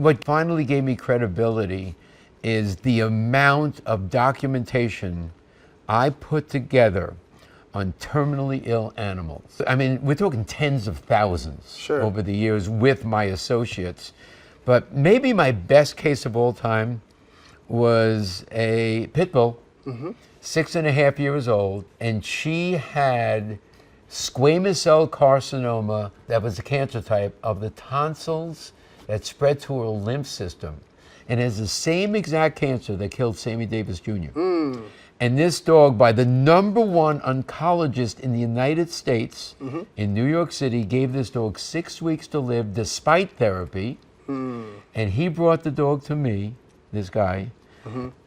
What finally gave me credibility is the amount of documentation I put together on terminally ill animals. I mean, we're talking tens of thousands over the years with my associates. But maybe my best case of all time was a pit bull, 6.5 years old, and she had squamous cell carcinoma that was a cancer type of the tonsils that spread to her lymph system. And has the same exact cancer that killed Sammy Davis Jr. And this dog, by the #1 oncologist in the United States, in New York City, gave this dog 6 weeks to live despite therapy. And he brought the dog to me, this guy,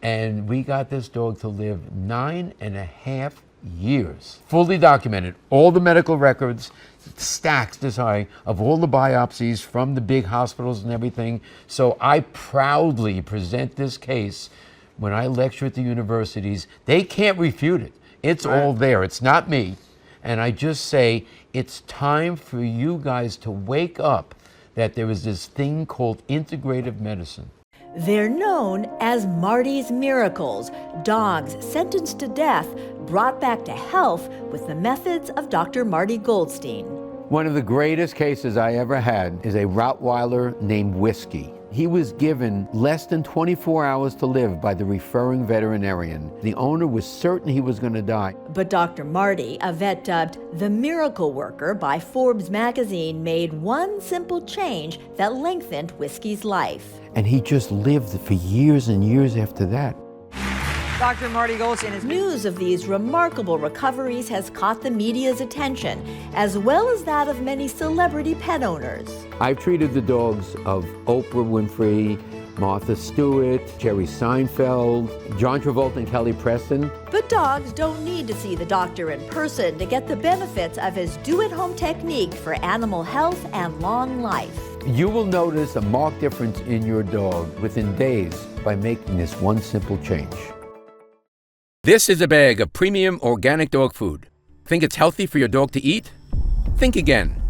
and we got this dog to live 9.5 years. Fully documented, all the medical records, stacks this high of all the biopsies from the big hospitals and everything. So I proudly present this case when I lecture at the universities. They can't refute it. It's all there. It's not me. And I just say, it's time for you guys to wake up that there is this thing called integrative medicine. They're known as Marty's Miracles, dogs sentenced to death, brought back to health with the methods of Dr. Marty Goldstein. One of the greatest cases I ever had is a Rottweiler named Whiskey. He was given less than 24 hours to live by the referring veterinarian. The owner was certain he was going to die. But Dr. Marty, a vet dubbed the Miracle Worker by Forbes magazine, made one simple change that lengthened Whiskey's life. And he just lived for years and years after that. Dr. Marty Goldstein is... News of these remarkable recoveries has caught the media's attention, as well as that of many celebrity pet owners. I've treated the dogs of Oprah Winfrey, Martha Stewart, Jerry Seinfeld, John Travolta and Kelly Preston. But dogs don't need to see the doctor in person to get the benefits of his do-at-home technique for animal health and long life. You will notice a marked difference in your dog within days by making this one simple change. This is a bag of premium organic dog food. Think it's healthy for your dog to eat? Think again.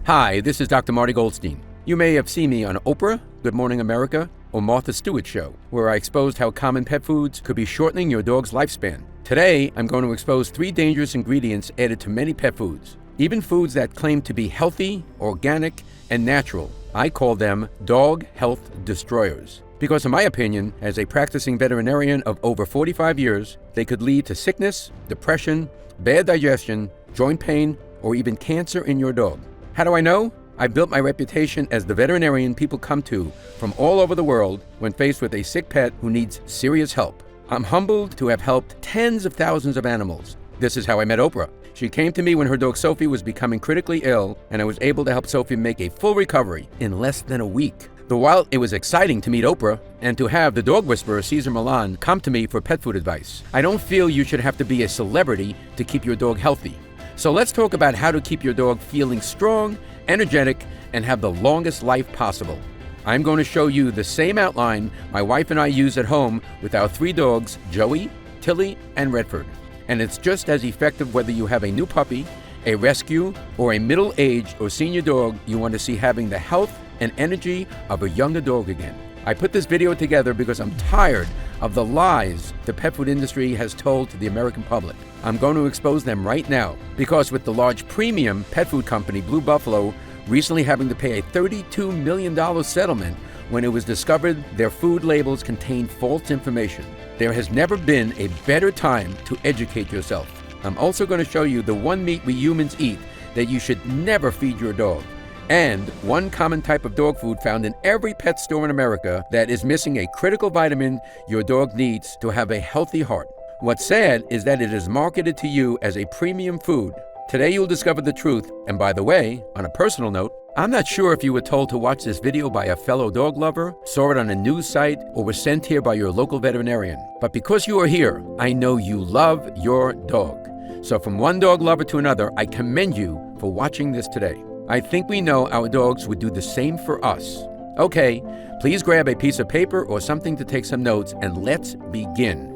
Hi, this is Dr. Marty Goldstein. You may have seen me on Oprah, Good Morning America, or Martha Stewart Show, where I exposed how common pet foods could be shortening your dog's lifespan. Today, I'm going to expose 3 dangerous ingredients added to many pet foods, even foods that claim to be healthy, organic, and natural. I call them dog health destroyers. Because in my opinion, as a practicing veterinarian of over 45 years, they could lead to sickness, depression, bad digestion, joint pain, or even cancer in your dog. How do I know? I built my reputation as the veterinarian people come to from all over the world when faced with a sick pet who needs serious help. I'm humbled to have helped tens of thousands of animals. This is how I met Oprah. She came to me when her dog Sophie was becoming critically ill, and I was able to help Sophie make a full recovery in less than a week. Though while it was exciting to meet Oprah and to have the dog whisperer Cesar Millan come to me for pet food advice, I don't feel you should have to be a celebrity to keep your dog healthy. So let's talk about how to keep your dog feeling strong, energetic, and have the longest life possible. I'm going to show you the same outline my wife and I use at home with our 3 dogs, Joey, Tilly, and Redford. And it's just as effective whether you have a new puppy, a rescue, or a middle-aged or senior dog you want to see having the health and energy of a younger dog again. I put this video together because I'm tired of the lies the pet food industry has told to the American public. I'm going to expose them right now, because with the large premium pet food company Blue Buffalo recently having to pay a $32 million settlement when it was discovered their food labels contained false information, there has never been a better time to educate yourself. I'm also going to show you the one meat we humans eat that you should never feed your dog, and one common type of dog food found in every pet store in America that is missing a critical vitamin your dog needs to have a healthy heart. What's sad is that it is marketed to you as a premium food. Today you'll discover the truth, and by the way, on a personal note, I'm not sure if you were told to watch this video by a fellow dog lover, saw it on a news site, or was sent here by your local veterinarian. But because you are here, I know you love your dog. So from one dog lover to another, I commend you for watching this today. I think we know our dogs would do the same for us. Okay, please grab a piece of paper or something to take some notes, and let's begin.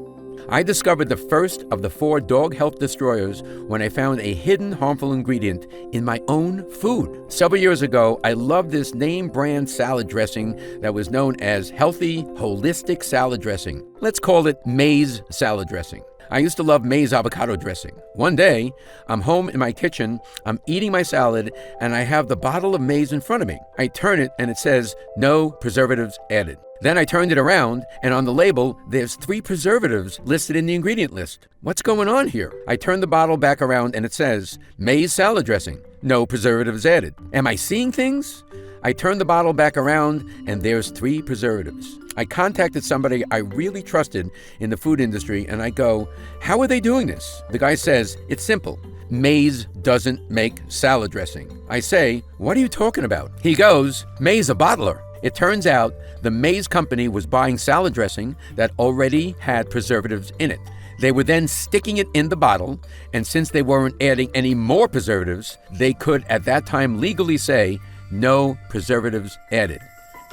I discovered the first of the 4 dog health destroyers when I found a hidden harmful ingredient in my own food. Several years ago, I loved this name brand salad dressing that was known as Healthy Holistic Salad Dressing. Let's call it Maize Salad Dressing. I used to love maize avocado dressing. One day, I'm home in my kitchen, I'm eating my salad, and I have the bottle of maize in front of me. I turn it and it says, no preservatives added. Then I turned it around, and on the label, there's 3 preservatives listed in the ingredient list. What's going on here? I turn the bottle back around and it says, maize salad dressing, no preservatives added. Am I seeing things? I turn the bottle back around and there's 3 preservatives. I contacted somebody I really trusted in the food industry and I go, how are they doing this? The guy says, it's simple. Maize doesn't make salad dressing. I say, what are you talking about? He goes, Maize a bottler. It turns out the maize company was buying salad dressing that already had preservatives in it. They were then sticking it in the bottle, and since they weren't adding any more preservatives, they could at that time legally say, no preservatives added.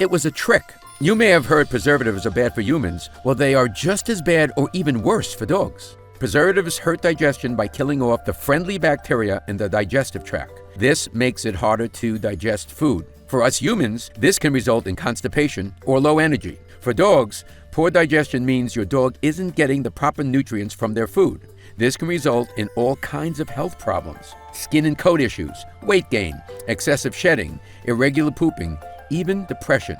It was a trick. You may have heard preservatives are bad for humans. Well, they are just as bad or even worse for dogs. Preservatives hurt digestion by killing off the friendly bacteria in the digestive tract. This makes it harder to digest food. For us humans, this can result in constipation or low energy. For dogs, poor digestion means your dog isn't getting the proper nutrients from their food. This can result in all kinds of health problems: skin and coat issues, weight gain, excessive shedding, irregular pooping, even depression.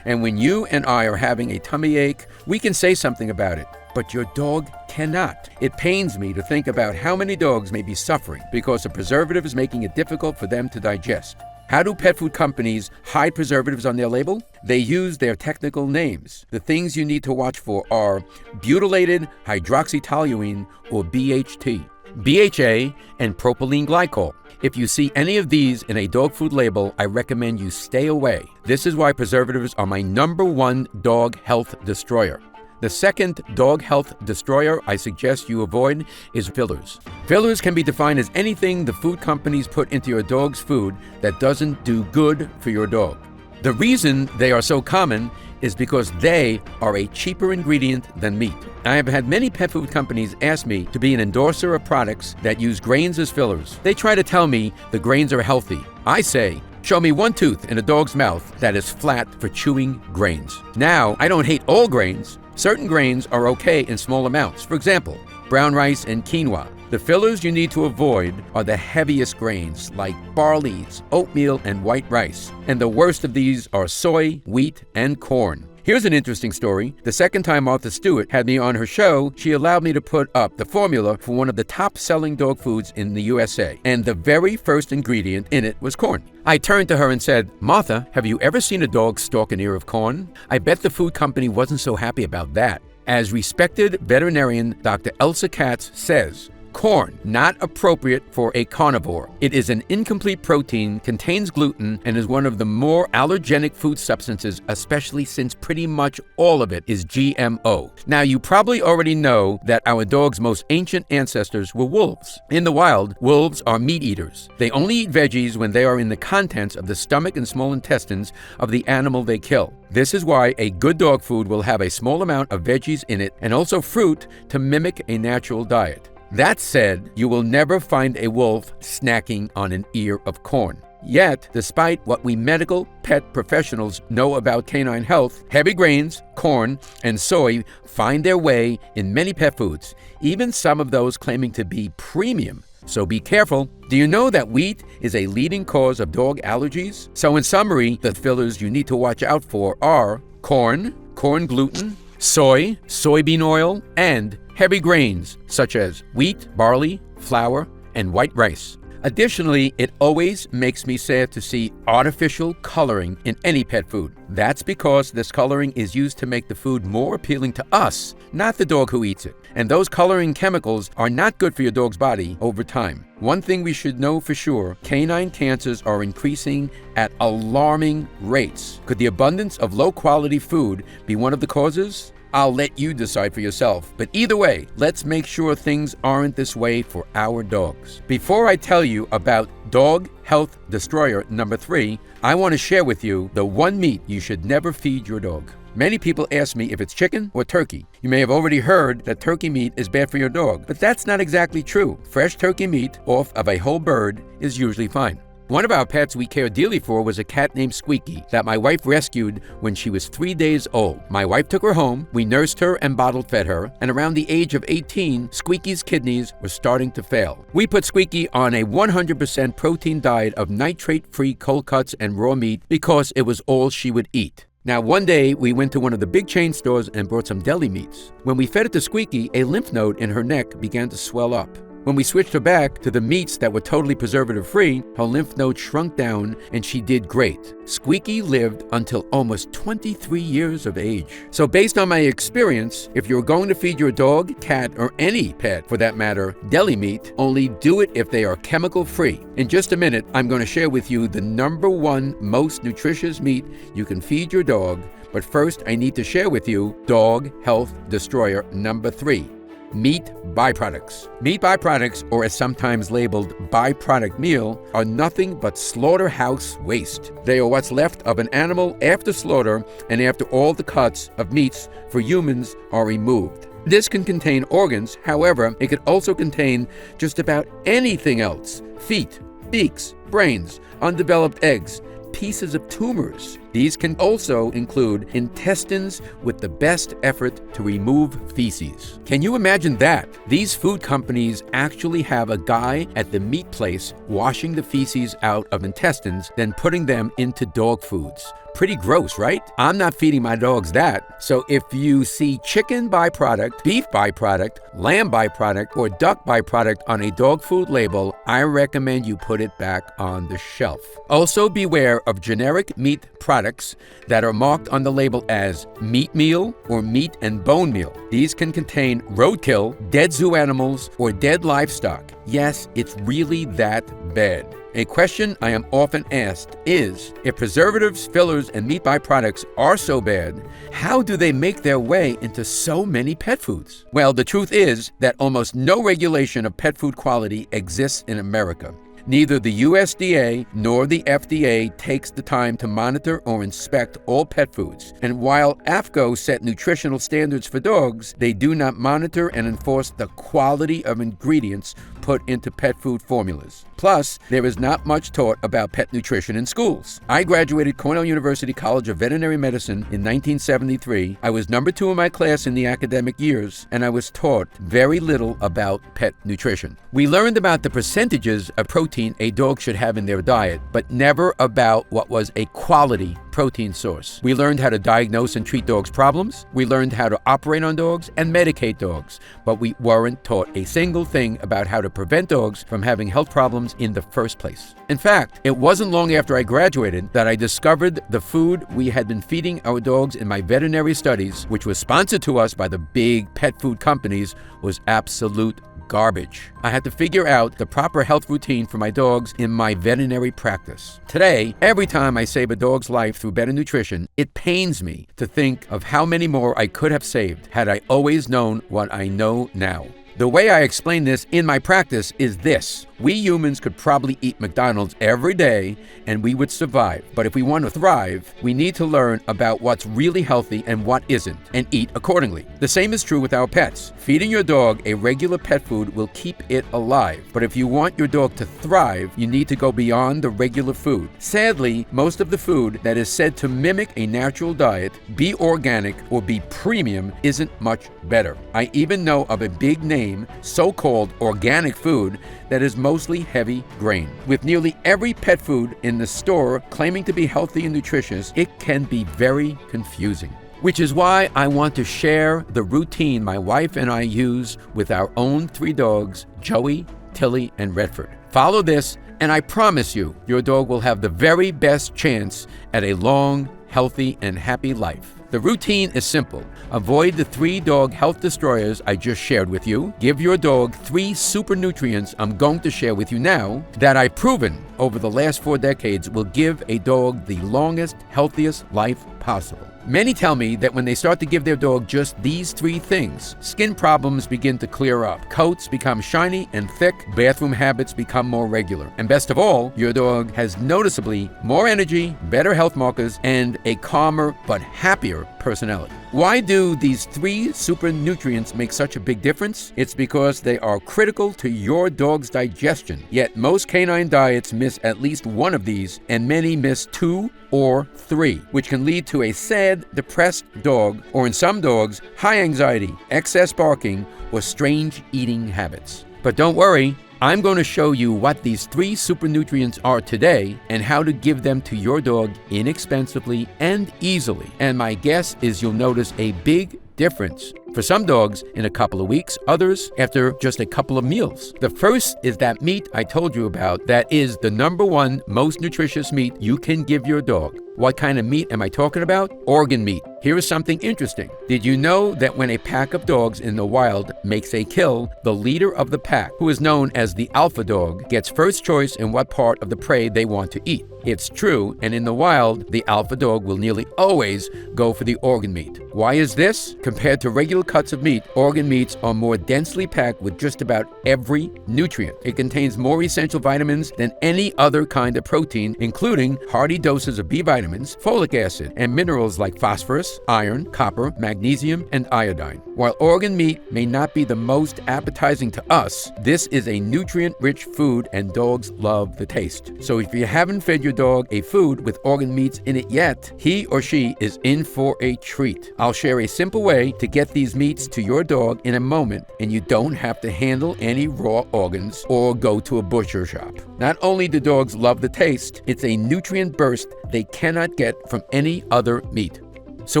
And when you and I are having a tummy ache, we can say something about it, but your dog cannot. It pains me to think about how many dogs may be suffering because a preservative is making it difficult for them to digest. How do pet food companies hide preservatives on their label? They use their technical names. The things you need to watch for are butylated hydroxytoluene, or BHT, BHA, and propylene glycol. If you see any of these in a dog food label, I recommend you stay away. This is why preservatives are my #1 dog health destroyer. The second dog health destroyer I suggest you avoid is fillers. Fillers can be defined as anything the food companies put into your dog's food that doesn't do good for your dog. The reason they are so common is because they are a cheaper ingredient than meat. I have had many pet food companies ask me to be an endorser of products that use grains as fillers. They try to tell me the grains are healthy. I say, show me one tooth in a dog's mouth that is flat for chewing grains. Now, I don't hate all grains. Certain grains are okay in small amounts. For example, brown rice and quinoa. The fillers you need to avoid are the heaviest grains like barleys, oatmeal, and white rice. And the worst of these are soy, wheat, and corn. Here's an interesting story. The second time Martha Stewart had me on her show, she allowed me to put up the formula for one of the top-selling dog foods in the USA. And the very first ingredient in it was corn. I turned to her and said, Martha, have you ever seen a dog stalk an ear of corn? I bet the food company wasn't so happy about that. As respected veterinarian Dr. Elsa Katz says, corn, not appropriate for a carnivore. It is an incomplete protein, contains gluten, and is one of the more allergenic food substances, especially since pretty much all of it is GMO. Now, you probably already know that our dog's most ancient ancestors were wolves. In the wild, wolves are meat eaters. They only eat veggies when they are in the contents of the stomach and small intestines of the animal they kill. This is why a good dog food will have a small amount of veggies in it and also fruit to mimic a natural diet. That said, you will never find a wolf snacking on an ear of corn. Yet, despite what we medical pet professionals know about canine health, heavy grains, corn, and soy find their way in many pet foods, even some of those claiming to be premium. So be careful. Do you know that wheat is a leading cause of dog allergies? So in summary, the fillers you need to watch out for are corn, corn gluten, soy, soybean oil, and heavy grains such as wheat, barley, flour, and white rice. Additionally, it always makes me sad to see artificial coloring in any pet food. That's because this coloring is used to make the food more appealing to us, not the dog who eats it. And those coloring chemicals are not good for your dog's body over time. One thing we should know for sure, canine cancers are increasing at alarming rates. Could the abundance of low-quality food be one of the causes? I'll let you decide for yourself. But either way, let's make sure things aren't this way for our dogs. Before I tell you about dog health destroyer number 3, I want to share with you the one meat you should never feed your dog. Many people ask me if it's chicken or turkey. You may have already heard that turkey meat is bad for your dog, but that's not exactly true. Fresh turkey meat off of a whole bird is usually fine. One of our pets we cared dearly for was a cat named Squeaky that my wife rescued when she was 3 days old. My wife took her home, we nursed her and bottle fed her, and around the age of 18, Squeaky's kidneys were starting to fail. We put Squeaky on a 100% protein diet of nitrate-free cold cuts and raw meat because it was all she would eat. Now, one day, we went to one of the big chain stores and bought some deli meats. When we fed it to Squeaky, a lymph node in her neck began to swell up. When we switched her back to the meats that were totally preservative-free, her lymph node shrunk down and she did great. Squeaky lived until almost 23 years of age. So based on my experience, if you're going to feed your dog, cat, or any pet for that matter, deli meat, only do it if they are chemical-free. In just a minute, I'm going to share with you the #1 most nutritious meat you can feed your dog. But first, I need to share with you dog health destroyer #3. Meat byproducts. Meat byproducts, or as sometimes labeled byproduct meal, are nothing but slaughterhouse waste. They are what's left of an animal after slaughter and after all the cuts of meats for humans are removed. This can contain organs, however, it could also contain just about anything else. Feet, beaks, brains, undeveloped eggs, pieces of tumors. These can also include intestines with the best effort to remove feces. Can you imagine that? These food companies actually have a guy at the meat place washing the feces out of intestines, then putting them into dog foods. Pretty gross, right? I'm not feeding my dogs that. So if you see chicken byproduct, beef byproduct, lamb byproduct, or duck byproduct on a dog food label, I recommend you put it back on the shelf. Also beware of generic meat products that are marked on the label as meat meal or meat and bone meal. These can contain roadkill, dead zoo animals, or dead livestock. Yes, it's really that bad. A question I am often asked is, if preservatives, fillers, and meat byproducts are so bad, how do they make their way into so many pet foods? Well, the truth is that almost no regulation of pet food quality exists in America. Neither the USDA nor the FDA takes the time to monitor or inspect all pet foods. And while AAFCO set nutritional standards for dogs, they do not monitor and enforce the quality of ingredients put into pet food formulas. Plus, there is not much taught about pet nutrition in schools. I graduated Cornell University College of Veterinary Medicine in 1973. I was number 2 in my class in the academic years, and I was taught very little about pet nutrition. We learned about the percentages of protein a dog should have in their diet, but never about what was a quality protein source. We learned how to diagnose and treat dogs' problems. We learned how to operate on dogs and medicate dogs, but we weren't taught a single thing about how to prevent dogs from having health problems in the first place. In fact, it wasn't long after I graduated that I discovered the food we had been feeding our dogs in my veterinary studies, which was sponsored to us by the big pet food companies, was absolute garbage. I had to figure out the proper health routine for my dogs in my veterinary practice. Today, every time I save a dog's life through better nutrition, it pains me to think of how many more I could have saved had I always known what I know now. The way I explain this in my practice is this. We humans could probably eat McDonald's every day and we would survive. But if we want to thrive, we need to learn about what's really healthy and what isn't, and eat accordingly. The same is true with our pets. Feeding your dog a regular pet food will keep it alive. But if you want your dog to thrive, you need to go beyond the regular food. Sadly, most of the food that is said to mimic a natural diet, be organic, or be premium isn't much better. I even know of a big name, so-called organic food, that is mostly heavy grain. With nearly every pet food in the store claiming to be healthy and nutritious, it can be very confusing. Which is why I want to share the routine my wife and I use with our own 3 dogs, Joey, Tilly, and Redford. Follow this, and I promise you, your dog will have the very best chance at a long, healthy, and happy life. The routine is simple. Avoid the 3 dog health destroyers I just shared with you. Give your dog 3 super nutrients I'm going to share with you now that I've proven over the last 4 decades will give a dog the longest, healthiest life possible. Many tell me that when they start to give their dog just these 3 things, skin problems begin to clear up, coats become shiny and thick, bathroom habits become more regular, and best of all, your dog has noticeably more energy, better health markers, and a calmer but happier personality. Why do these 3 super nutrients make such a big difference? It's because they are critical to your dog's digestion. Yet most canine diets miss at least one of these, and many miss 2 or 3, which can lead to a sad, depressed dog, or in some dogs, high anxiety, excess barking, or strange eating habits. But don't worry, I'm going to show you what these 3 super nutrients are today and how to give them to your dog inexpensively and easily. And my guess is you'll notice a big difference. For some dogs, in a couple of weeks, others after just a couple of meals. The first is that meat I told you about that is the #1 most nutritious meat you can give your dog. What kind of meat am I talking about? Organ meat. Here is something interesting. Did you know that when a pack of dogs in the wild makes a kill, the leader of the pack, who is known as the alpha dog, gets first choice in what part of the prey they want to eat? It's true, and in the wild, the alpha dog will nearly always go for the organ meat. Why is this? Compared to regular cuts of meat, organ meats are more densely packed with just about every nutrient. It contains more essential vitamins than any other kind of protein, including hearty doses of B vitamins, folic acid, and minerals like phosphorus, iron, copper, magnesium, and iodine. While organ meat may not be the most appetizing to us, this is a nutrient-rich food and dogs love the taste. So if you haven't fed your dog a food with organ meats in it yet, he or she is in for a treat. I'll share a simple way to get these meats to your dog in a moment, and you don't have to handle any raw organs or go to a butcher shop. Not only do dogs love the taste, it's a nutrient burst they cannot get from any other meat. So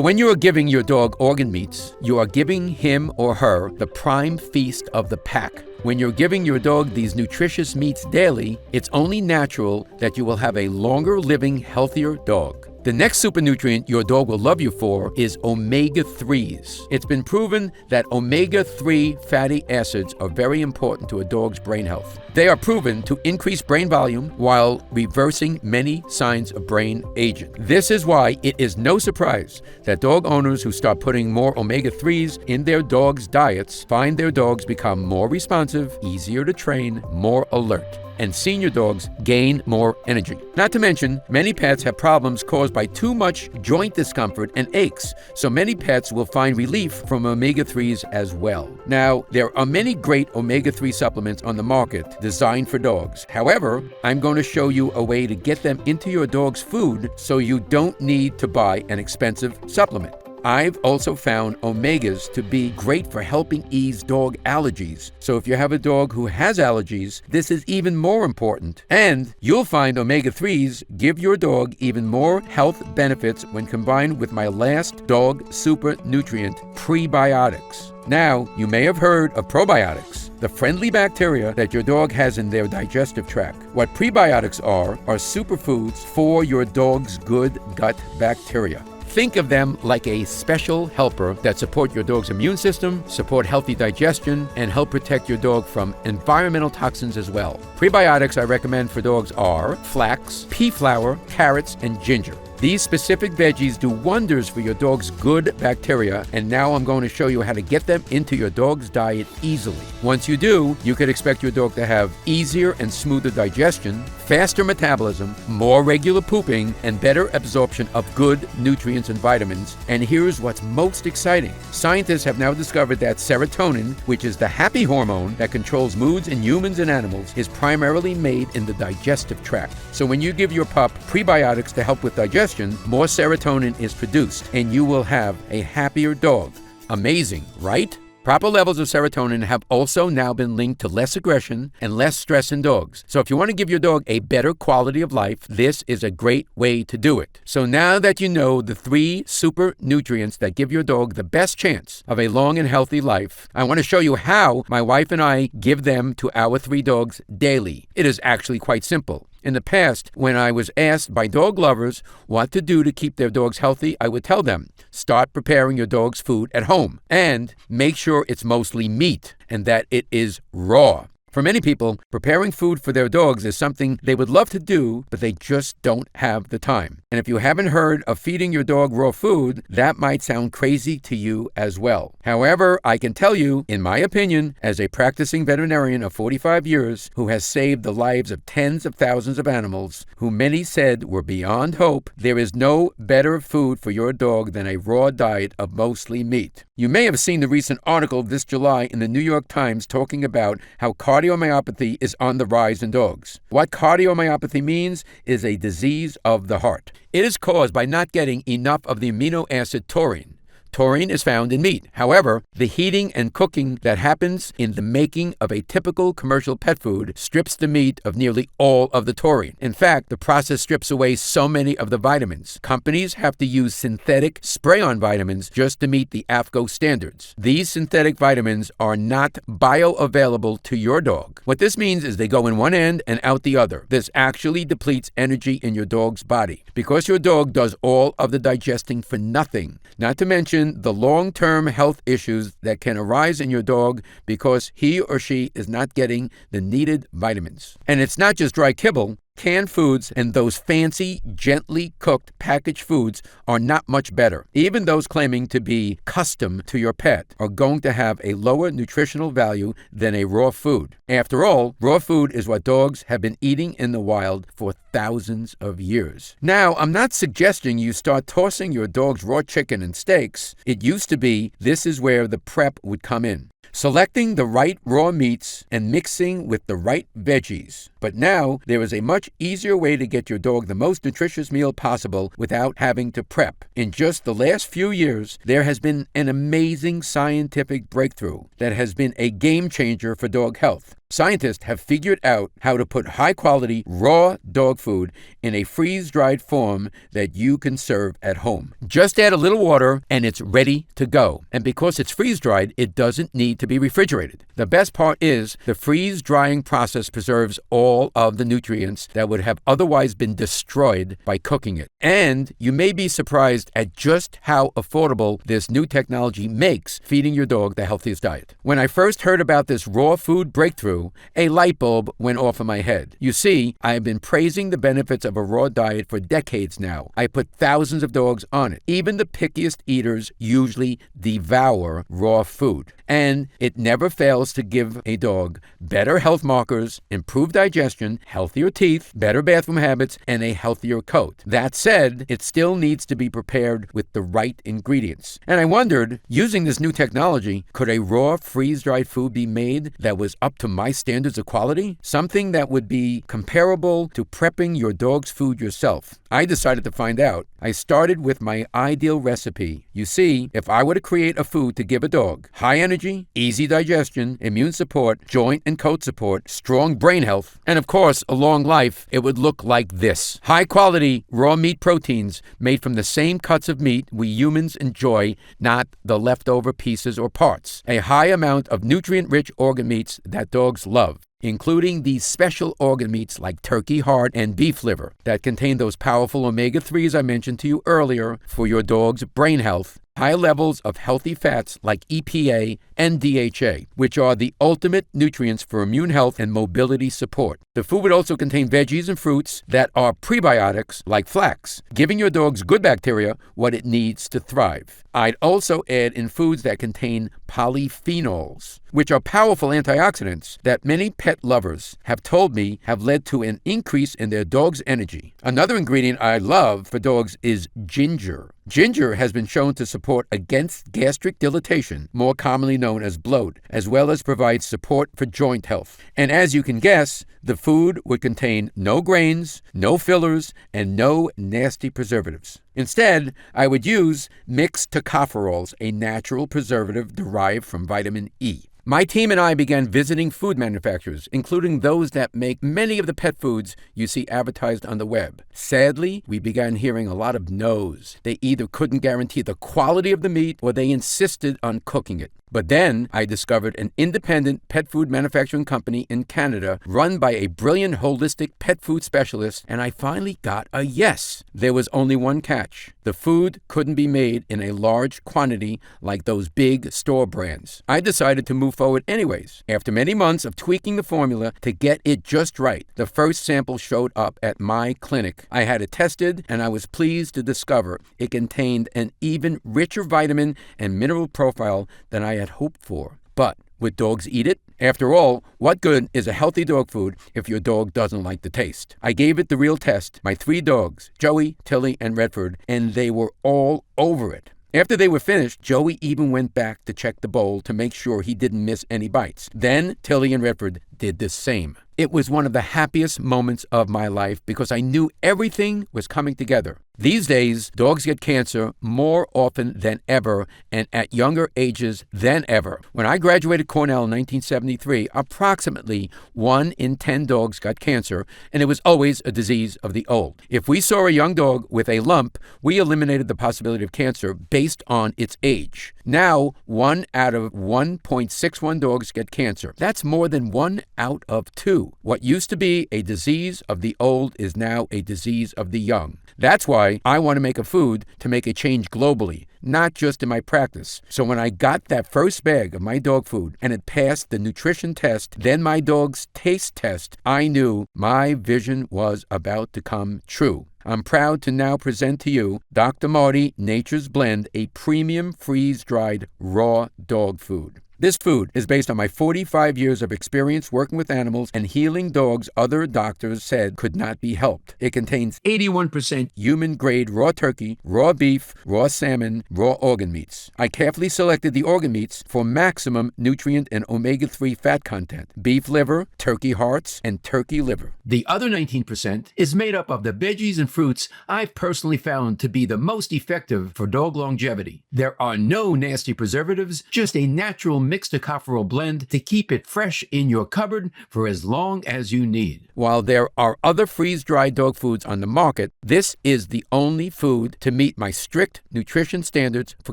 when you are giving your dog organ meats, you are giving him or her the prime feast of the pack. When you're giving your dog these nutritious meats daily, it's only natural that you will have a longer living, healthier dog. The next super nutrient your dog will love you for is omega-3s. It's been proven that omega-3 fatty acids are very important to a dog's brain health. They are proven to increase brain volume while reversing many signs of brain aging. This is why it is no surprise that dog owners who start putting more omega-3s in their dogs' diets find their dogs become more responsive, easier to train, more alert, and senior dogs gain more energy. Not to mention, many pets have problems caused by too much joint discomfort and aches, so many pets will find relief from omega-3s as well. Now, there are many great omega-3 supplements on the market designed for dogs. However, I'm going to show you a way to get them into your dog's food so you don't need to buy an expensive supplement. I've also found omegas to be great for helping ease dog allergies. So if you have a dog who has allergies, this is even more important. And you'll find omega-3s give your dog even more health benefits when combined with my last dog super nutrient, prebiotics. Now, you may have heard of probiotics, the friendly bacteria that your dog has in their digestive tract. What prebiotics are superfoods for your dog's good gut bacteria. Think of them like a special helper that support your dog's immune system, support healthy digestion, and help protect your dog from environmental toxins as well. Prebiotics I recommend for dogs are flax, pea flour, carrots, and ginger. These specific veggies do wonders for your dog's good bacteria, and now I'm going to show you how to get them into your dog's diet easily. Once you do, you could expect your dog to have easier and smoother digestion, faster metabolism, more regular pooping, and better absorption of good nutrients and vitamins. And here's what's most exciting. Scientists have now discovered that serotonin, which is the happy hormone that controls moods in humans and animals, is primarily made in the digestive tract. So when you give your pup prebiotics to help with digestion, more serotonin is produced, and you will have a happier dog. Amazing, right? Proper levels of serotonin have also now been linked to less aggression and less stress in dogs. So if you want to give your dog a better quality of life, this is a great way to do it. So now that you know the 3 super nutrients that give your dog the best chance of a long and healthy life, I want to show you how my wife and I give them to our 3 dogs daily. It is actually quite simple. In the past, when I was asked by dog lovers what to do to keep their dogs healthy, I would tell them, start preparing your dog's food at home and make sure it's mostly meat and that it is raw. For many people, preparing food for their dogs is something they would love to do, but they just don't have the time. And if you haven't heard of feeding your dog raw food, that might sound crazy to you as well. However, I can tell you, in my opinion, as a practicing veterinarian of 45 years who has saved the lives of tens of thousands of animals who many said were beyond hope, there is no better food for your dog than a raw diet of mostly meat. You may have seen the recent article this July in the New York Times talking about how cardiomyopathy is on the rise in dogs. What cardiomyopathy means is a disease of the heart. It is caused by not getting enough of the amino acid taurine. Taurine is found in meat. However, the heating and cooking that happens in the making of a typical commercial pet food strips the meat of nearly all of the taurine. In fact, the process strips away so many of the vitamins. Companies have to use synthetic spray-on vitamins just to meet the AAFCO standards. These synthetic vitamins are not bioavailable to your dog. What this means is they go in one end and out the other. This actually depletes energy in your dog's body. Because your dog does all of the digesting for nothing, not to mention the long-term health issues that can arise in your dog because he or she is not getting the needed vitamins. And it's not just dry kibble. Canned foods and those fancy, gently cooked packaged foods are not much better. Even those claiming to be custom to your pet are going to have a lower nutritional value than a raw food. After all, raw food is what dogs have been eating in the wild for thousands of years. Now, I'm not suggesting you start tossing your dog's raw chicken and steaks. It used to be this is where the prep would come in. Selecting the right raw meats and mixing with the right veggies. But now, there is a much easier way to get your dog the most nutritious meal possible without having to prep. In just the last few years, there has been an amazing scientific breakthrough that has been a game changer for dog health. Scientists have figured out how to put high-quality, raw dog food in a freeze-dried form that you can serve at home. Just add a little water and it's ready to go. And because it's freeze-dried, it doesn't need to be refrigerated. The best part is the freeze-drying process preserves all of the nutrients that would have otherwise been destroyed by cooking it. And you may be surprised at just how affordable this new technology makes feeding your dog the healthiest diet. When I first heard about this raw food breakthrough, a light bulb went off in my head. You see, I have been praising the benefits of a raw diet for decades now. I put thousands of dogs on it. Even the pickiest eaters usually devour raw food. And it never fails to give a dog better health markers, improved digestion, healthier teeth, better bathroom habits, and a healthier coat. That said, it still needs to be prepared with the right ingredients. And I wondered, using this new technology, could a raw freeze-dried food be made that was up to my standards of quality? Something that would be comparable to prepping your dog's food yourself. I decided to find out. I started with my ideal recipe. You see, if I were to create a food to give a dog high energy, easy digestion, immune support, joint and coat support, strong brain health, and of course, a long life, it would look like this. High quality raw meat proteins made from the same cuts of meat we humans enjoy, not the leftover pieces or parts. A high amount of nutrient-rich organ meats that dogs love, including these special organ meats like turkey heart and beef liver that contain those powerful omega-3s I mentioned to you earlier for your dog's brain health. High levels of healthy fats like EPA and DHA, which are the ultimate nutrients for immune health and mobility support. The food would also contain veggies and fruits that are prebiotics like flax, giving your dog's good bacteria what it needs to thrive. I'd also add in foods that contain polyphenols, which are powerful antioxidants that many pet lovers have told me have led to an increase in their dog's energy. Another ingredient I love for dogs is ginger. Ginger has been shown to support against gastric dilatation, more commonly known as bloat, as well as provide support for joint health. And as you can guess, the food would contain no grains, no fillers, and no nasty preservatives. Instead, I would use mixed tocopherols, a natural preservative derived from vitamin E. My team and I began visiting food manufacturers, including those that make many of the pet foods you see advertised on the web. Sadly, we began hearing a lot of no's. They either couldn't guarantee the quality of the meat or they insisted on cooking it. But then I discovered an independent pet food manufacturing company in Canada run by a brilliant holistic pet food specialist, and I finally got a yes. There was only one catch. The food couldn't be made in a large quantity like those big store brands. I decided to move forward anyways. After many months of tweaking the formula to get it just right, the first sample showed up at my clinic. I had it tested, and I was pleased to discover it contained an even richer vitamin and mineral profile than I had hoped for. But would dogs eat it? After all, what good is a healthy dog food if your dog doesn't like the taste? I gave it the real test, my 3 dogs, Joey, Tilly, and Redford, and they were all over it. After they were finished, Joey even went back to check the bowl to make sure he didn't miss any bites. Then Tilly and Redford did the same. It was one of the happiest moments of my life because I knew everything was coming together. These days, dogs get cancer more often than ever and at younger ages than ever. When I graduated Cornell in 1973, approximately 1 in 10 dogs got cancer, and it was always a disease of the old. If we saw a young dog with a lump, we eliminated the possibility of cancer based on its age. Now, 1 out of 1.61 dogs get cancer. That's more than 1 out of 2. What used to be a disease of the old is now a disease of the young. That's why I want to make a food to make a change globally, not just in my practice. So when I got that first bag of my dog food and it passed the nutrition test, then my dog's taste test, I knew my vision was about to come true. I'm proud to now present to you Dr. Marty Nature's Blend, a premium freeze-dried raw dog food. This food is based on my 45 years of experience working with animals and healing dogs other doctors said could not be helped. It contains 81% human-grade raw turkey, raw beef, raw salmon, raw organ meats. I carefully selected the organ meats for maximum nutrient and omega-3 fat content: beef liver, turkey hearts, and turkey liver. The other 19% is made up of the veggies and fruits I've personally found to be the most effective for dog longevity. There are no nasty preservatives, just a natural mixed tocopherol blend to keep it fresh in your cupboard for as long as you need. While there are other freeze-dried dog foods on the market, this is the only food to meet my strict nutrition standards for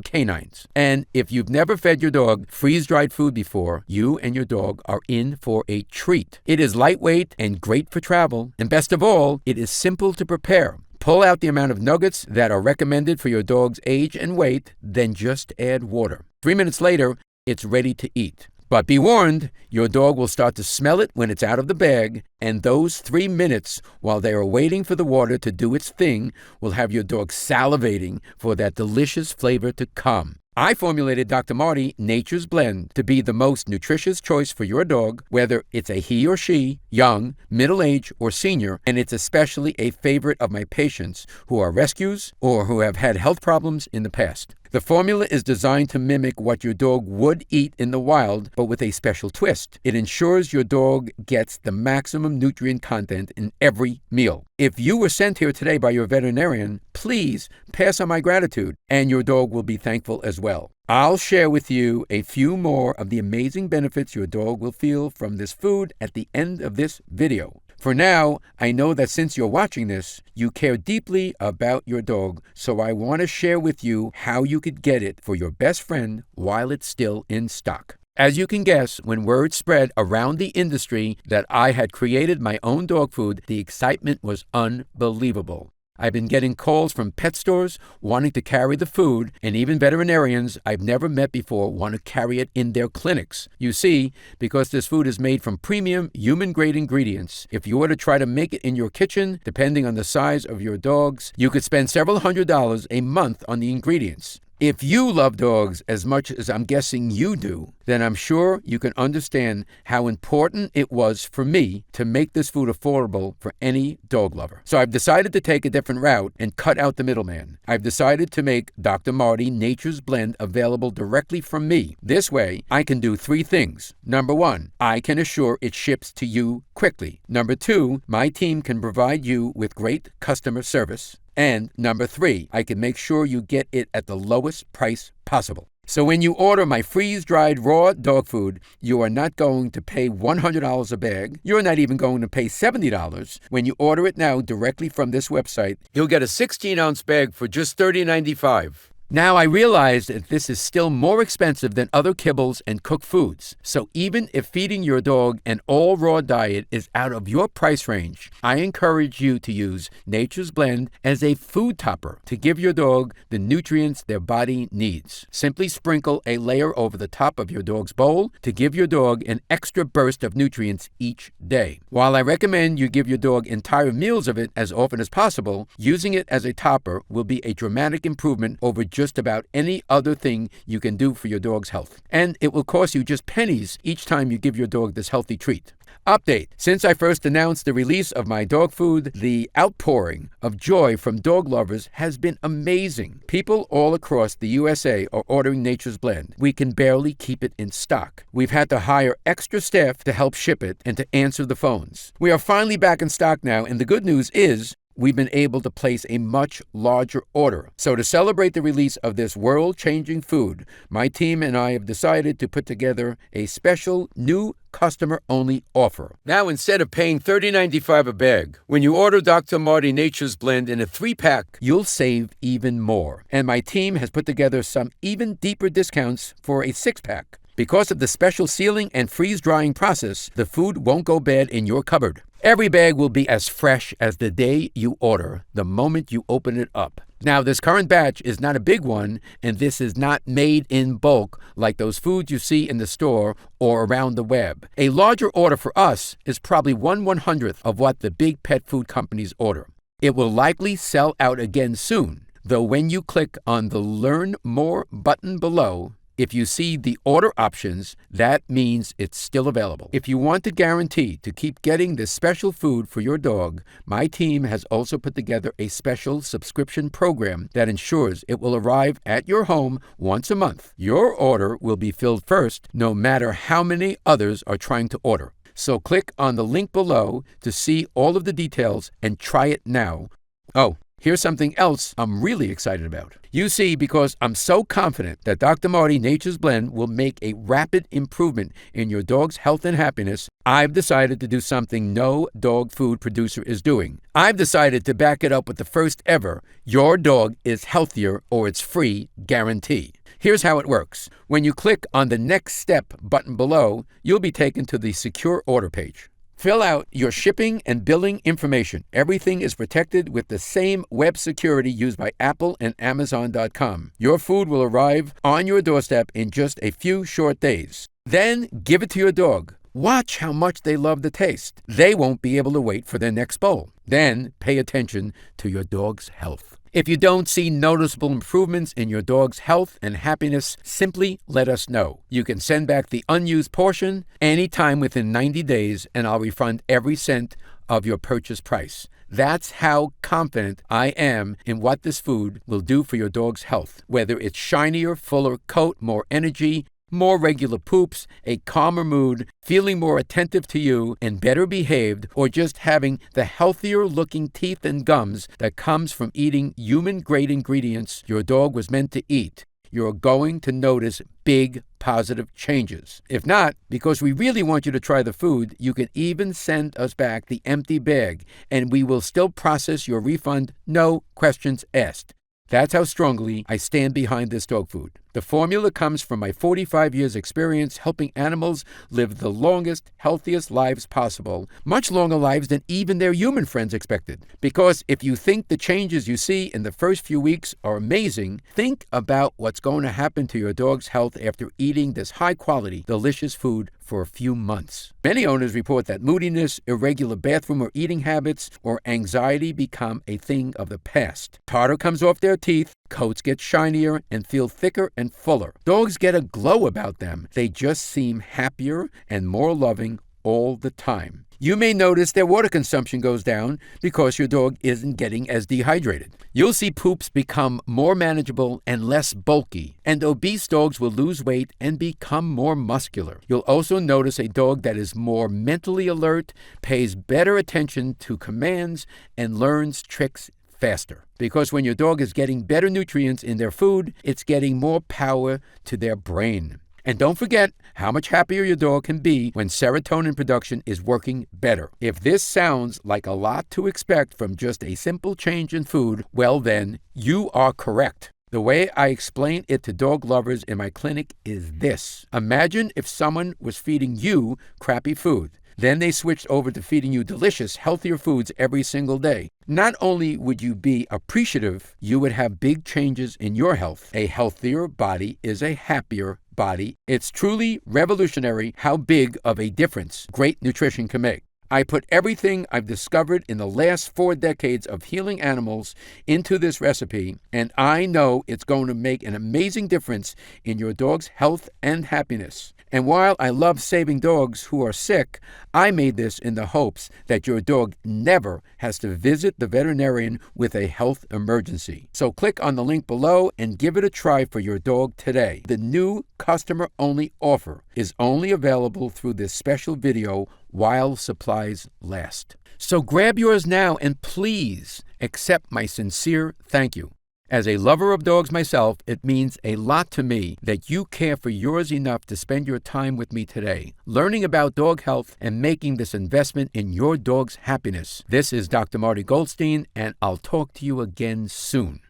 canines. And if you've never fed your dog freeze-dried food before, you and your dog are in for a treat. It is lightweight and great for travel, and best of all, it is simple to prepare. Pull out the amount of nuggets that are recommended for your dog's age and weight, then just add water. 3 minutes later, it's ready to eat. But be warned, your dog will start to smell it when it's out of the bag, and those 3 minutes while they are waiting for the water to do its thing will have your dog salivating for that delicious flavor to come. I formulated Dr. Marty Nature's Blend to be the most nutritious choice for your dog, whether it's a he or she, young, middle-aged, or senior, and it's especially a favorite of my patients who are rescues or who have had health problems in the past. The formula is designed to mimic what your dog would eat in the wild, but with a special twist. It ensures your dog gets the maximum nutrient content in every meal. If you were sent here today by your veterinarian, please pass on my gratitude, and your dog will be thankful as well. I'll share with you a few more of the amazing benefits your dog will feel from this food at the end of this video. For now, I know that since you're watching this, you care deeply about your dog, so I want to share with you how you could get it for your best friend while it's still in stock. As you can guess, when word spread around the industry that I had created my own dog food, the excitement was unbelievable. I've been getting calls from pet stores wanting to carry the food, and even veterinarians I've never met before want to carry it in their clinics. You see, because this food is made from premium human-grade ingredients, if you were to try to make it in your kitchen, depending on the size of your dogs, you could spend several $100s a month on the ingredients. If you love dogs as much as I'm guessing you do, then I'm sure you can understand how important it was for me to make this food affordable for any dog lover. So I've decided to take a different route and cut out the middleman. I've decided to make Dr. Marty Nature's Blend available directly from me. This way, I can do 3 things. Number 1, I can assure it ships to you quickly. Number 2, my team can provide you with great customer service. And number 3, I can make sure you get it at the lowest price possible. So when you order my freeze-dried raw dog food, you are not going to pay $100 a bag. You're not even going to pay $70. When you order it now directly from this website, you'll get a 16-ounce bag for just $30.95. Now, I realize that this is still more expensive than other kibbles and cooked foods. So even if feeding your dog an all-raw diet is out of your price range, I encourage you to use Nature's Blend as a food topper to give your dog the nutrients their body needs. Simply sprinkle a layer over the top of your dog's bowl to give your dog an extra burst of nutrients each day. While I recommend you give your dog entire meals of it as often as possible, using it as a topper will be a dramatic improvement over just about any other thing you can do for your dog's health. And it will cost you just pennies each time you give your dog this healthy treat. Update. Since I first announced the release of my dog food, the outpouring of joy from dog lovers has been amazing. People all across the USA are ordering Nature's Blend. We can barely keep it in stock. We've had to hire extra staff to help ship it and to answer the phones. We are finally back in stock now, and the good news is we've been able to place a much larger order. So to celebrate the release of this world-changing food, my team and I have decided to put together a special new customer-only offer. Now, instead of paying $30.95 a bag, when you order Dr. Marty Nature's Blend in a 3-pack, you'll save even more. And my team has put together some even deeper discounts for a 6-pack. Because of the special sealing and freeze-drying process, the food won't go bad in your cupboard. Every bag will be as fresh as the day you order, the moment you open it up. Now, this current batch is not a big one, and this is not made in bulk like those foods you see in the store or around the web. A larger order for us is probably 1/100th of what the big pet food companies order. It will likely sell out again soon, though when you click on the Learn More button below, if you see the order options, that means it's still available. If you want to guarantee to keep getting this special food for your dog, my team has also put together a special subscription program that ensures it will arrive at your home once a month. Your order will be filled first, no matter how many others are trying to order. So click on the link below to see all of the details and try it now. Oh, here's something else I'm really excited about. You see, because I'm so confident that Dr. Marty Nature's Blend will make a rapid improvement in your dog's health and happiness, I've decided to do something no dog food producer is doing. I've decided to back it up with the first ever "Your dog is healthier or it's free" guarantee. Here's how it works. When you click on the Next Step button below, you'll be taken to the Secure Order page. Fill out your shipping and billing information. Everything is protected with the same web security used by Apple and Amazon.com. Your food will arrive on your doorstep in just a few short days. Then give it to your dog. Watch how much they love the taste. They won't be able to wait for their next bowl. Then pay attention to your dog's health. If you don't see noticeable improvements in your dog's health and happiness, simply let us know. You can send back the unused portion anytime within 90 days, and I'll refund every cent of your purchase price. That's how confident I am in what this food will do for your dog's health. Whether it's shinier, fuller coat, more energy, more regular poops, a calmer mood, feeling more attentive to you and better behaved, or just having the healthier looking teeth and gums that comes from eating human-grade ingredients your dog was meant to eat, you're going to notice big positive changes. If not, because we really want you to try the food, you can even send us back the empty bag, and we will still process your refund, no questions asked. That's how strongly I stand behind this dog food. The formula comes from my 45 years experience helping animals live the longest, healthiest lives possible, much longer lives than even their human friends expected. Because if you think the changes you see in the first few weeks are amazing, think about what's going to happen to your dog's health after eating this high-quality, delicious food for a few months. Many owners report that moodiness, irregular bathroom or eating habits, or anxiety become a thing of the past. Tartar comes off their teeth, coats get shinier and feel thicker and fuller. Dogs get a glow about them. They just seem happier and more loving all the time. You may notice their water consumption goes down because your dog isn't getting as dehydrated. You'll see poops become more manageable and less bulky, and obese dogs will lose weight and become more muscular. You'll also notice a dog that is more mentally alert, pays better attention to commands, and learns tricks faster. Because when your dog is getting better nutrients in their food, it's getting more power to their brain. And don't forget how much happier your dog can be when serotonin production is working better. If this sounds like a lot to expect from just a simple change in food, well then, you are correct. The way I explain it to dog lovers in my clinic is this. Imagine if someone was feeding you crappy food. Then they switched over to feeding you delicious, healthier foods every single day. Not only would you be appreciative, you would have big changes in your health. A healthier body is a happier body. It's truly revolutionary how big of a difference great nutrition can make. I put everything I've discovered in the last 4 decades of healing animals into this recipe, and I know it's going to make an amazing difference in your dog's health and happiness. And while I love saving dogs who are sick, I made this in the hopes that your dog never has to visit the veterinarian with a health emergency. So click on the link below and give it a try for your dog today. The new customer-only offer is only available through this special video while supplies last. So grab yours now and please accept my sincere thank you. As a lover of dogs myself, it means a lot to me that you care for yours enough to spend your time with me today, learning about dog health and making this investment in your dog's happiness. This is Dr. Marty Goldstein, and I'll talk to you again soon.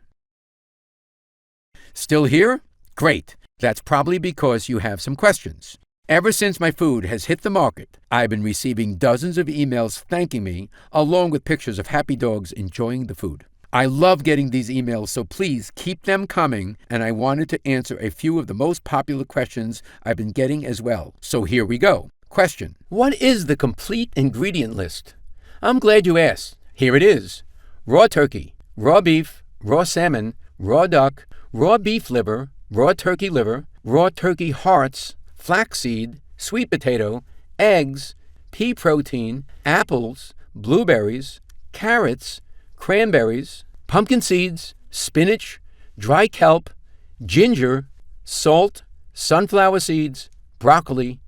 Still here? Great. That's probably because you have some questions. Ever since my food has hit the market, I've been receiving dozens of emails thanking me, along with pictures of happy dogs enjoying the food. I love getting these emails, so please keep them coming, and I wanted to answer a few of the most popular questions I've been getting as well. So here we go. Question: what is the complete ingredient list? I'm glad you asked. Here it is. Raw turkey, raw beef, raw salmon, raw duck, raw beef liver, raw turkey hearts, flaxseed, sweet potato, eggs, pea protein, apples, blueberries, carrots, cranberries, pumpkin seeds, spinach, dry kelp, ginger, salt, sunflower seeds, broccoli,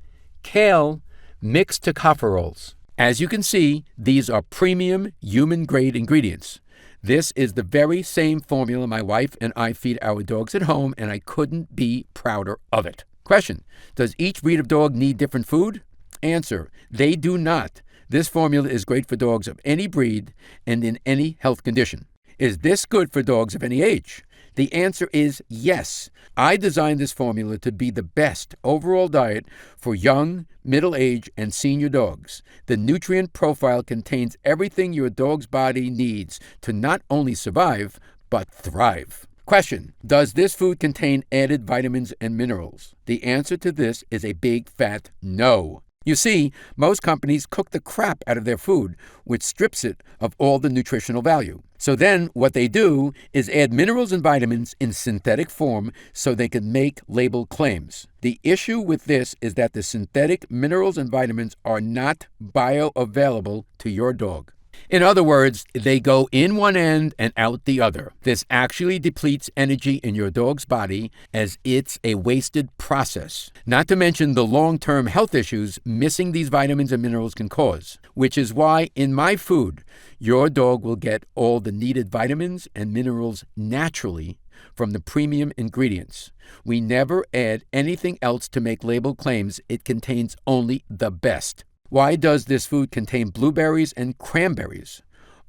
kale, mixed tocopherols. As you can see, these are premium human-grade ingredients. This is the very same formula my wife and I feed our dogs at home, and I couldn't be prouder of it. Question: does each breed of dog need different food? Answer: they do not. This formula is great for dogs of any breed and in any health condition. Is this good for dogs of any age? The answer is yes. I designed this formula to be the best overall diet for young, middle-aged, and senior dogs. The nutrient profile contains everything your dog's body needs to not only survive, but thrive. Question: does this food contain added vitamins and minerals? The answer to this is a big fat no. You see, most companies cook the crap out of their food, which strips it of all the nutritional value. So then what they do is add minerals and vitamins in synthetic form so they can make label claims. The issue with this is that the synthetic minerals and vitamins are not bioavailable to your dog. In other words, they go in one end and out the other. This actually depletes energy in your dog's body, as it's a wasted process. Not to mention the long-term health issues missing these vitamins and minerals can cause, which is why in my food, your dog will get all the needed vitamins and minerals naturally from the premium ingredients. We never add anything else to make label claims. It contains only the best. Why does this food contain blueberries and cranberries?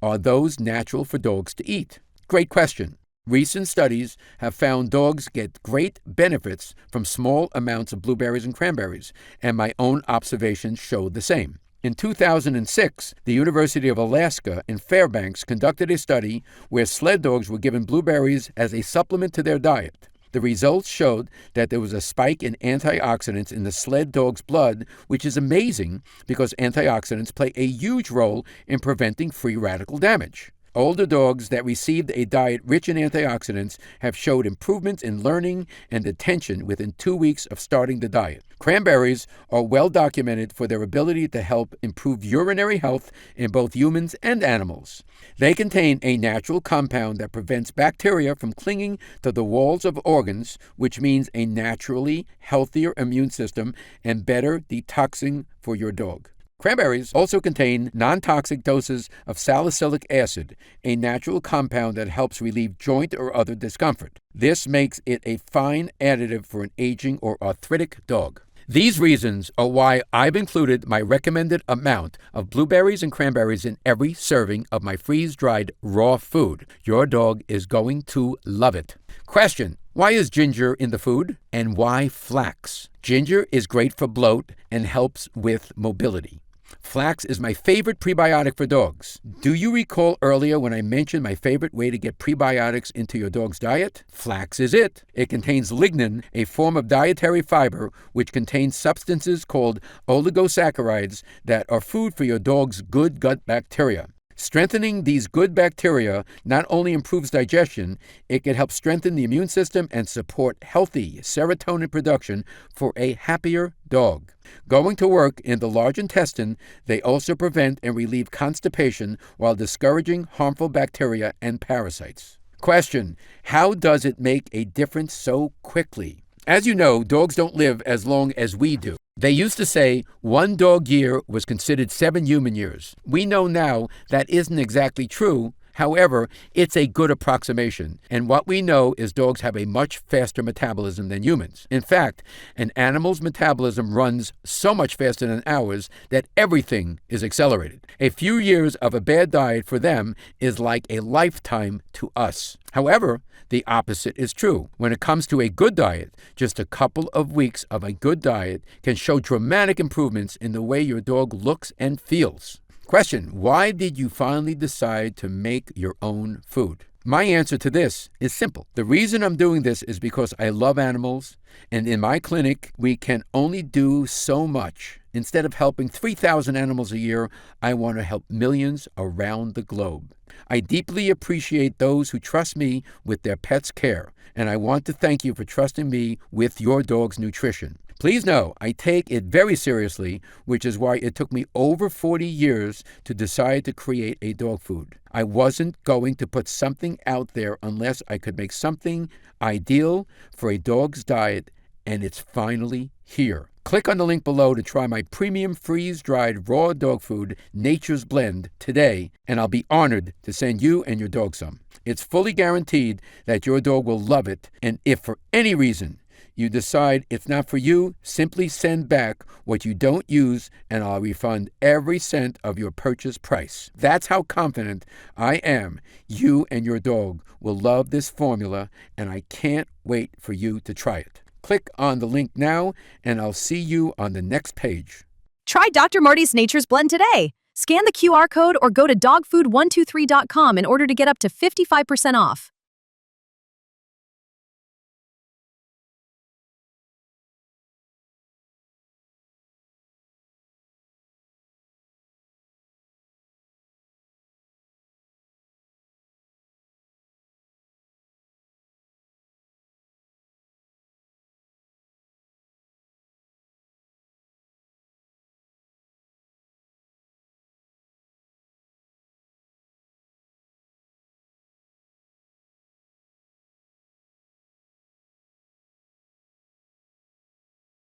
Are those natural for dogs to eat? Great question. Recent studies have found dogs get great benefits from small amounts of blueberries and cranberries, and my own observations show the same. In 2006, the University of Alaska in Fairbanks conducted a study where sled dogs were given blueberries as a supplement to their diet. The results showed that there was a spike in antioxidants in the sled dog's blood, which is amazing because antioxidants play a huge role in preventing free radical damage. Older dogs that received a diet rich in antioxidants have showed improvements in learning and attention within 2 weeks of starting the diet. Cranberries are well documented for their ability to help improve urinary health in both humans and animals. They contain a natural compound that prevents bacteria from clinging to the walls of organs, which means a naturally healthier immune system and better detoxing for your dog. Cranberries also contain non-toxic doses of salicylic acid, a natural compound that helps relieve joint or other discomfort. This makes it a fine additive for an aging or arthritic dog. These reasons are why I've included my recommended amount of blueberries and cranberries in every serving of my freeze-dried raw food. Your dog is going to love it. Question: why is ginger in the food? And why flax? Ginger is great for bloat and helps with mobility. Flax is my favorite prebiotic for dogs. Do you recall earlier when I mentioned my favorite way to get prebiotics into your dog's diet? Flax is it. It contains lignin, a form of dietary fiber which contains substances called oligosaccharides that are food for your dog's good gut bacteria. Strengthening these good bacteria not only improves digestion, it can help strengthen the immune system and support healthy serotonin production for a happier dog. Going to work in the large intestine, they also prevent and relieve constipation while discouraging harmful bacteria and parasites. Question: how does it make a difference so quickly? As you know, dogs don't live as long as we do. They used to say 1 dog year was considered 7 human years. We know now that isn't exactly true. However, it's a good approximation. And what we know is dogs have a much faster metabolism than humans. In fact, an animal's metabolism runs so much faster than ours that everything is accelerated. A few years of a bad diet for them is like a lifetime to us. However, the opposite is true. When it comes to a good diet, just a couple of weeks of a good diet can show dramatic improvements in the way your dog looks and feels. Question: why did you finally decide to make your own food? My answer to this is simple. The reason I'm doing this is because I love animals, and in my clinic, we can only do so much. Instead of helping 3,000 animals a year, I want to help millions around the globe. I deeply appreciate those who trust me with their pet's care, and I want to thank you for trusting me with your dog's nutrition. Please know I take it very seriously, which is why it took me over 40 years to decide to create a dog food. I wasn't going to put something out there unless I could make something ideal for a dog's diet, and it's finally here. Click on the link below to try my premium freeze-dried raw dog food, Nature's Blend, today, and I'll be honored to send you and your dog some. It's fully guaranteed that your dog will love it, and if for any reason you decide it's not for you, simply send back what you don't use and I'll refund every cent of your purchase price. That's how confident I am you and your dog will love this formula, and I can't wait for you to try it. Click on the link now and I'll see you on the next page. Try Dr. Marty's Nature's Blend today. Scan the QR code or go to dogfood123.com in order to get up to 55% off.